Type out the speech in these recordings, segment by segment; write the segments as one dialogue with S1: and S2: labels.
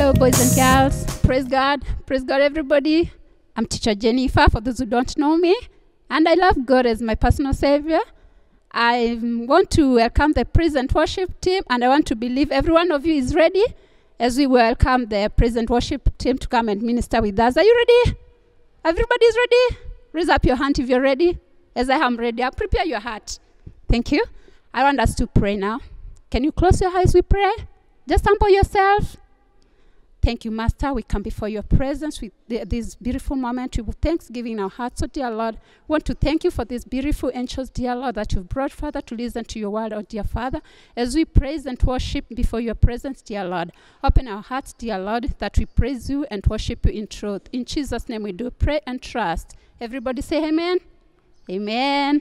S1: Hello, boys and girls. Praise God. Praise God, everybody. I'm Teacher Jennifer, for those who don't know me. And I love God as my personal Savior. I want to welcome the praise and worship team, and I want to believe every one of you is ready as we welcome the praise and worship team to come and minister with us. Are you ready? Everybody's ready? Raise up your hand if you're ready. As I am ready, I'll prepare your heart. Thank you. I want us to pray now. Can you close your eyes? We pray. Just humble yourself. Thank you, Master. We come before your presence with this beautiful moment with thanksgiving in our hearts. So, dear Lord, we want to thank you for these beautiful angels, dear Lord, that you've brought, Father, to listen to your word, oh dear Father, as we praise and worship before your presence, dear Lord. Open our hearts, dear Lord, that we praise you and worship you in truth. In Jesus' name we do pray and trust. Everybody say amen. Amen.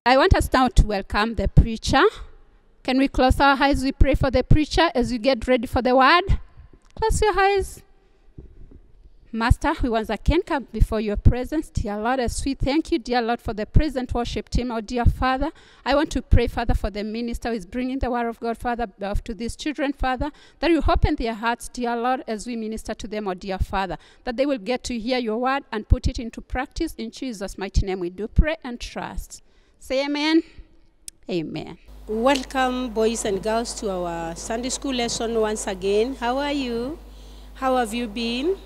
S1: I want us now to welcome the preacher. Can we close our eyes? We pray for the preacher as you get ready for the word. Close your eyes. Master, we once again come before your presence, dear Lord, as we thank you, dear Lord, for the present worship team, oh dear Father. I want to pray, Father, for the minister who is bringing the word of God, Father, to these children, Father, that you open their hearts, dear Lord, as we minister to them, oh dear Father, that they will get to hear your word and put it into practice. In Jesus' mighty name we do pray and trust. Say amen. Amen.
S2: Welcome, boys and girls, to our Sunday school lesson once again. How are you? How have you been?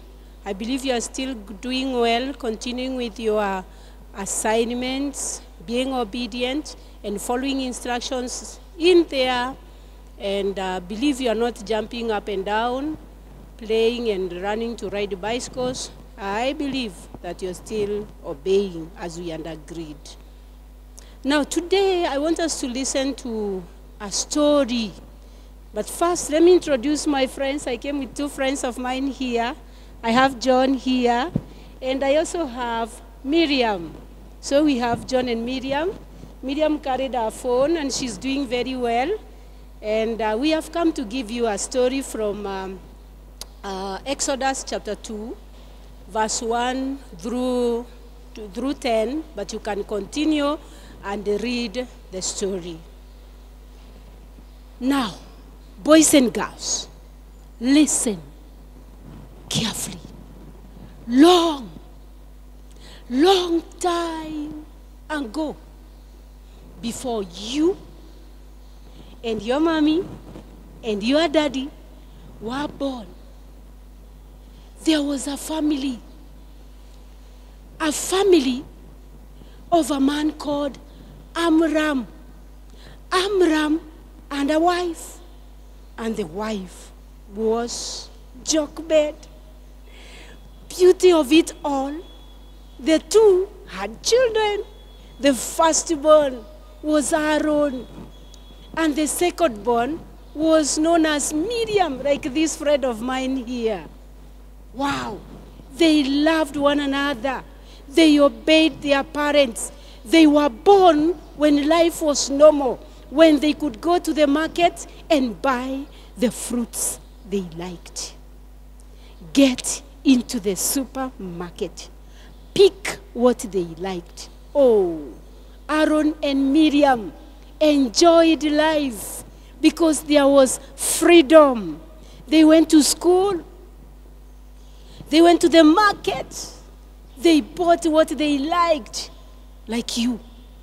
S2: I believe you are still doing well, continuing with your assignments, being obedient, and following instructions in there. And believe you are not jumping up and down, playing and running to ride bicycles. I believe that you're still obeying as we agreed. Now, today, I want us to listen to a story. But first, let me introduce my friends. I came with two friends of mine here. I have John here, and I also have Miriam. So we have John and Miriam. Miriam carried her phone, and she's doing very well. And we have come to give you a story from Exodus chapter 2, verse 1 through 10, but you can continue and read the story. Now, boys and girls, listen carefully. Long time ago, before you and your mommy and your daddy were born, there was a family of a man called Amram. Amram and a wife. And the wife was Jochebed. Beauty of it all, the two had children. The firstborn was Aaron, and the secondborn was known as Miriam, like this friend of mine here. Wow, they loved one another. They obeyed their parents. They were born when life was normal, when they could go to the market and buy the fruits they liked. Get into the supermarket. Pick what they liked. Oh, Aaron and Miriam enjoyed life because there was freedom. They went to school. They went to the market. They bought what they liked. Like you.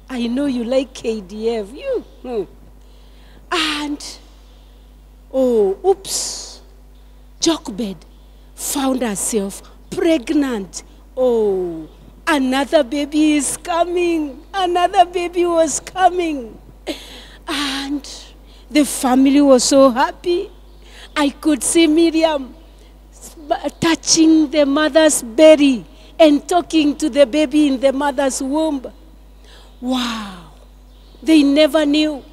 S2: I know you like KDF. You. And, Jochebed found herself pregnant. Oh, another baby is coming. Another baby was coming. And the family was so happy. I could see Miriam touching the mother's belly and talking to the baby in the mother's womb. Wow. They never knew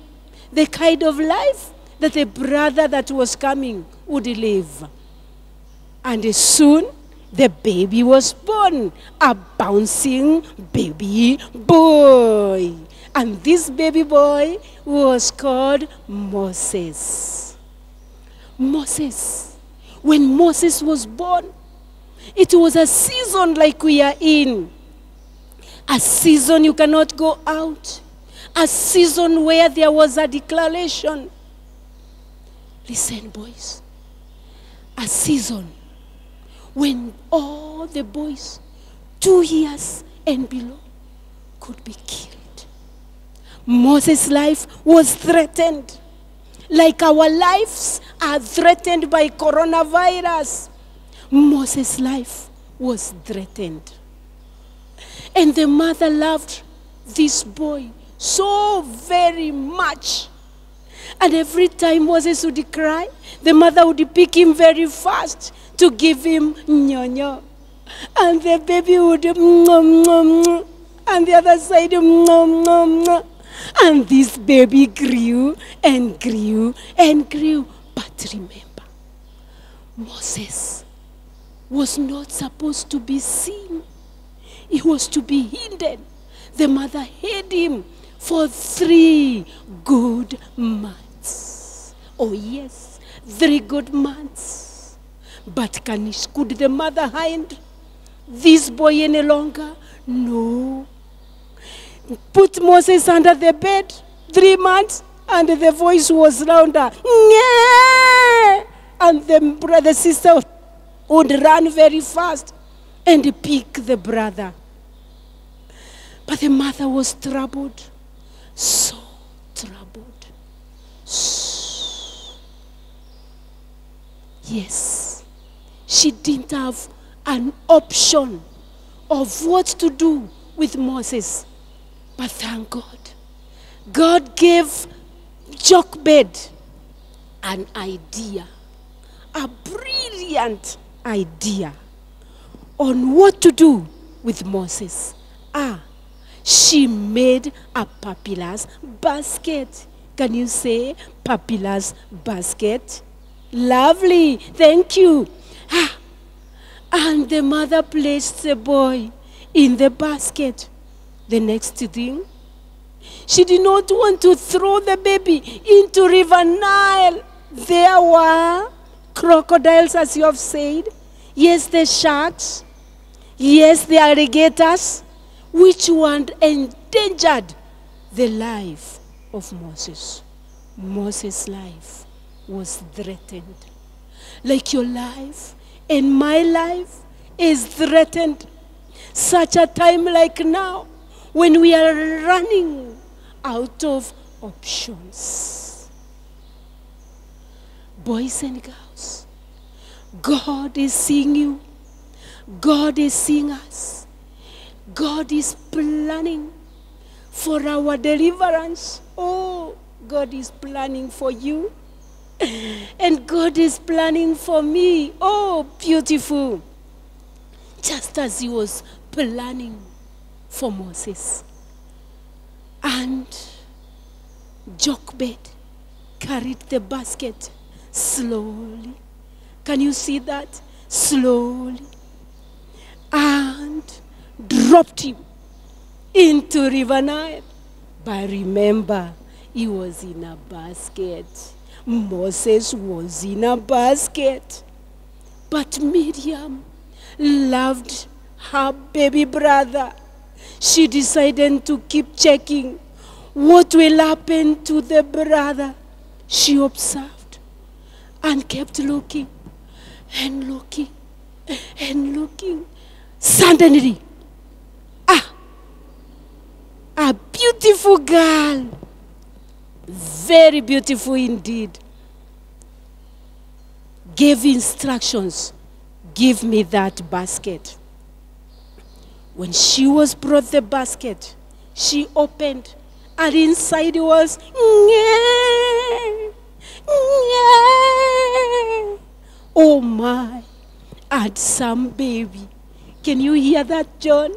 S2: the kind of life that the brother that was coming would live. And soon, the baby was born, a bouncing baby boy. And this baby boy was called Moses. Moses. When Moses was born, it was a season like we are in. A season you cannot go out. A season where there was a declaration. Listen, boys. A season when all the boys 2 years and below could be killed. Moses' life was threatened. Like our lives are threatened by coronavirus. Moses' life was threatened. And the mother loved this boy so very much. And every time Moses would cry, the mother would pick him very fast to give him nyonyo. And the baby would and the other side and this baby grew and grew and grew. But remember, Moses was not supposed to be seen. He was to be hidden. The mother hid him for 3 good months. Oh yes, 3 good months. But could the mother hide this boy any longer? No. Put Moses under the bed 3 months, and the voice was louder. And the brother sister would run very fast and pick the brother. But the mother was troubled, so troubled. Yes, she didn't have an option of what to do with Moses. But thank God, God gave Jochebed an idea, a brilliant idea on what to do with Moses. She made a papyrus basket. Can you say papyrus basket? Lovely, thank you. And the mother placed the boy in the basket. The next thing, she did not want to throw the baby into River Nile. There were crocodiles, as you have said. Yes, the sharks. Yes, the alligators, which one endangered the life of Moses. Moses' life was threatened. Like your life and my life is threatened. Such a time like now, when we are running out of options. Boys and girls, God is seeing you. God is seeing us. God is planning for our deliverance. Oh, God is planning for you. And God is planning for me. Oh, beautiful. Just as he was planning for Moses. And Jochebed carried the basket slowly. Can you see that? Slowly. And dropped him into River Nile. But remember, he was in a basket. Moses was in a basket. But Miriam loved her baby brother. She decided to keep checking what will happen to the brother. She observed and kept looking and looking and looking. Suddenly, a beautiful girl, very beautiful indeed, gave instructions, give me that basket. When she was brought the basket, she opened, and inside was, oh my, and some baby. Can you hear that, John?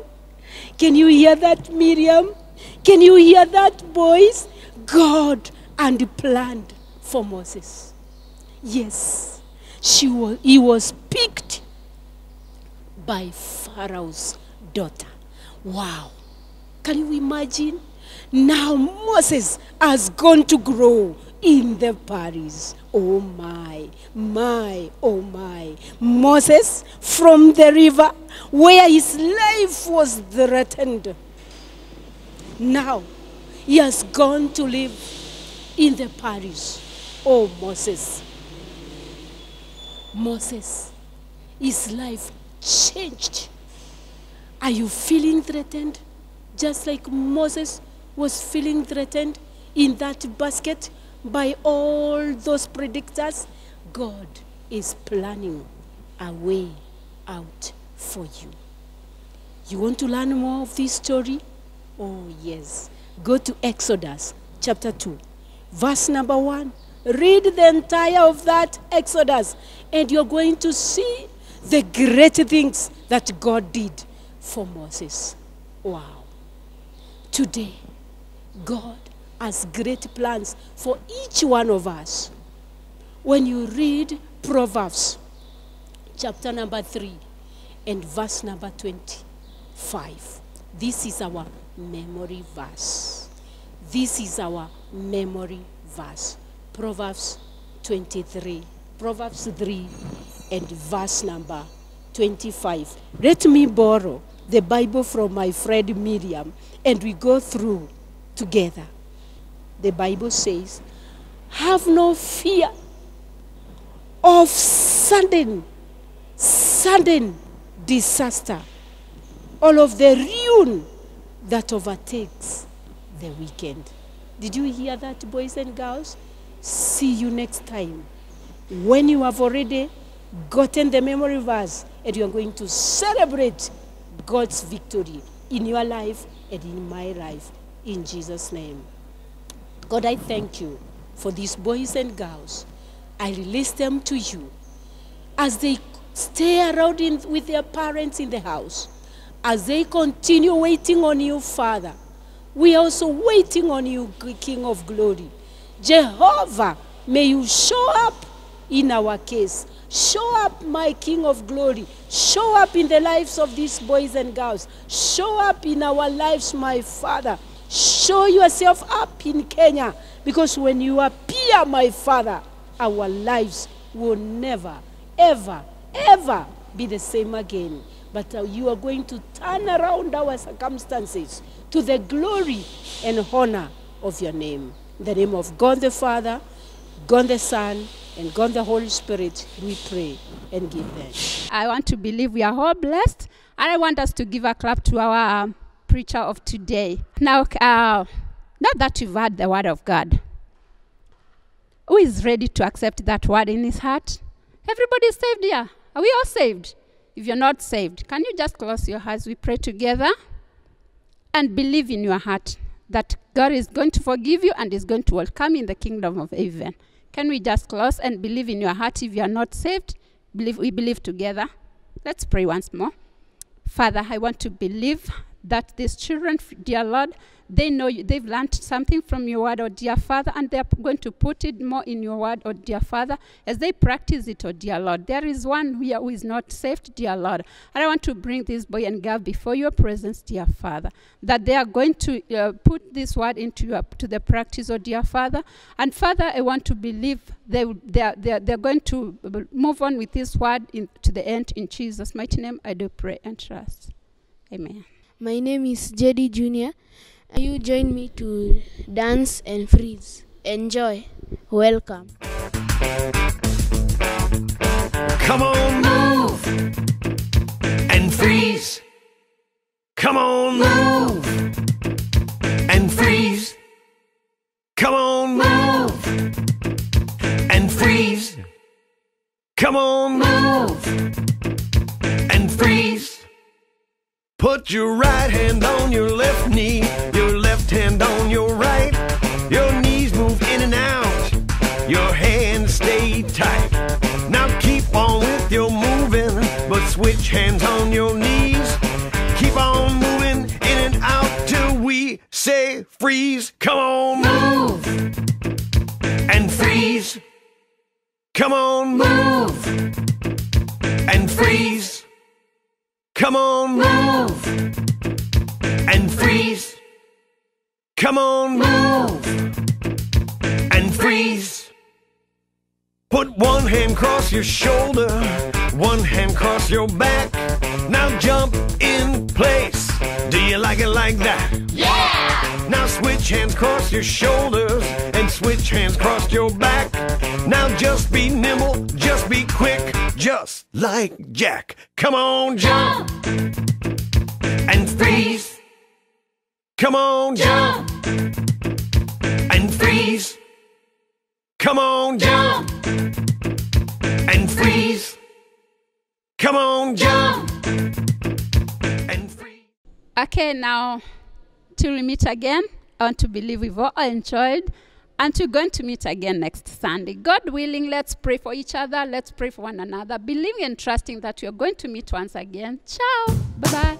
S2: Can you hear that, Miriam? Can you hear that, boys? God and planned for Moses. Yes, he was picked by Pharaoh's daughter. Wow. Can you imagine? Now Moses has gone to grow in the Paris. Oh my, oh my. Moses from the river where his life was threatened. Now he has gone to live in the Paris. Oh, Moses. Moses, his life changed. Are you feeling threatened? Just like Moses was feeling threatened in that basket by all those predictors, God is planning a way out for you. You want to learn more of this story? Oh, yes. Go to Exodus chapter 2, verse number 1. Read the entire of that Exodus, and you're going to see the great things that God did for Moses. Wow. Today, God has great plans for each one of us. When you read Proverbs chapter number 3 and verse number 25, this is our memory verse. This is our memory verse. Proverbs 23. Proverbs 3 and verse number 25. Let me borrow the Bible from my friend Miriam, and we go through together. The Bible says, have no fear of sudden disaster, all of the ruin that overtakes the wicked. Did you hear that, boys and girls? See you next time when you have already gotten the memory verse and you are going to celebrate God's victory in your life and in my life, in Jesus' name. God, I thank you for these boys and girls. I release them to you as they stay around with their parents in the house, as they continue waiting on you, Father. We are also waiting on you, King of glory. Jehovah, may you show up in our case. Show up, my King of glory. Show up in the lives of these boys and girls. Show up in our lives, my Father. Show yourself up in Kenya, because when you appear, my Father, our lives will never, ever, ever be the same again. But you are going to turn around our circumstances to the glory and honor of your name. In the name of God the Father, God the Son, and God the Holy Spirit, we pray and give thanks.
S1: I want to believe we are all blessed, and I want us to give a clap to our preacher of today. Now that you've heard the word of God, Who is ready to accept that word in his heart? Everybody is saved here. Are we all saved? If you're not saved, can you just close your eyes? We pray together and believe in your heart that God is going to forgive you and is going to welcome you in the kingdom of heaven. Can we just close and believe in your heart? If you are not saved, we believe together. Let's pray once more. Father, I want to believe that these children, dear Lord, they know you, they've learned something from your word, oh dear Father, and they're going to put it more in your word, oh dear Father, as they practice it, oh dear Lord. There is one here who is not saved, dear Lord, and I want to bring this boy and girl before your presence, dear Father, that they are going to put this word into to the practice, oh dear Father. And Father, I want to believe they're going to move on with this word to the end. In Jesus' mighty name, I do pray and trust. Amen.
S3: My name is JD Jr. You join me to dance and freeze. Enjoy. Welcome.
S4: Come on, move and freeze. Come on, move and freeze. Come on, move and freeze. Come on, move and freeze. Put your right hand on your left knee, your left hand on your right. Your knees move in and out, your hands stay tight. Now keep on with your moving, but switch hands on your knees. Keep on moving in and out till we say freeze. Come on, move and freeze. Come on, move and freeze. Come on, move and freeze. Come on, move and freeze. Put one hand across your shoulder, one hand across your back. Now jump in place. Do you like it like that? Yeah! Now switch hands across your shoulders and switch hands across your back. Now just be nimble, just be quick, just like Jack. Come on, jump and freeze. Come on, jump and freeze. Come on, jump and freeze. Come on, jump and freeze.
S1: Okay, now, till we meet again, I want to believe we've all enjoyed, and we're going to meet again next Sunday. God willing, let's pray for each other. Let's pray for one another, believing and trusting that we are going to meet once again. Ciao. Bye-bye.